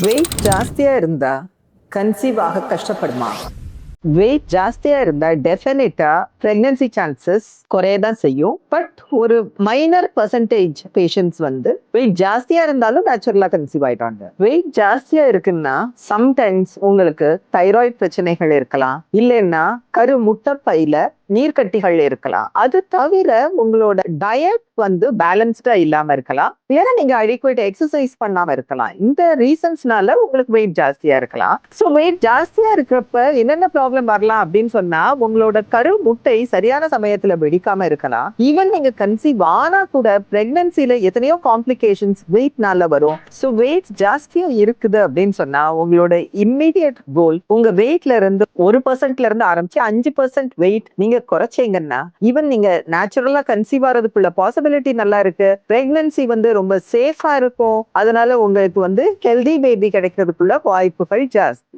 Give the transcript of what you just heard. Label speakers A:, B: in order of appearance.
A: Wait ஜாஸ்தியா இருந்தா conceive ஆக கஷ்டப்படுமா? வெயிட் ஜாஸ்தியா இருந்தா டெஃபினட்டா பிரெக்னன்சி சான்சஸ் குறையதான் செய்யும். பட் ஒரு மைனர் பர்சன்டேஜ் பேஷண்ட்ஸ் வந்து வெயிட் ஜாஸ்தியா இருந்தாலும் நேச்சுரலா கன்சீவ் ஆயிட்டாங்க. வெயிட் ஜாஸ்தியா இருக்குன்னா சம்டைம்ஸ் உங்களுக்கு தைராய்டு பிரச்சனைகள் இருக்கலாம், இல்லைன்னா கரு முட்டைப்பையில நீர்க்கட்டிகள் இருக்கலாம். அது தவிர உங்களோட டயட் வந்து பேலன்ஸ்டா இல்லாம இருக்கலாம், இல்லைன்னா நீங்க அடிக்குவேட் எக்ஸசைஸ் பண்ணாம இருக்கலாம். இந்த ரீசன்ஸ்னால உங்களுக்கு வெயிட் ஜாஸ்தியா இருக்கலாம். ஸோ வெயிட் ஜாஸ்தியா இருக்கிறப்ப என்னென்ன ப்ராப்ளம் வரலாம் அப்படின்னு சொன்னா, உங்களோட கரு முட்டை சரியான சமயத்துல வெடிக்காம இருக்கலாம். ஈவன் நீங்க கன்சீவ் ஆனா கூட பிரெக்னன்சில எத்தனையோ காம்ப்ளிகேஷன்ஸ் வெயிட்னால வரும். ஸோ வெயிட் ஜாஸ்தியா இருக்குது அப்படின்னு சொன்னா உங்களோட இம்மிடியட் கோல் உங்க வெயிட்ல இருந்து 1% இருந்து ஆரம்பிச்சு 5% வெயிட் நீங்க குறைச்சீங்கன்னா ஈவன் நீங்க நேச்சுரலா கன்சீவ் ஆறதுக்குள்ள பாசிபிலிட்டி நல்லா இருக்கு. பிரெக்னன்சி வந்து ரொம்ப சேஃபா இருக்கும். அதனால உங்களுக்கு வந்து ஹெல்தி பேபி கிடைக்கிறதுக்குள்ள வாய்ப்புகள் ஜாஸ்தி.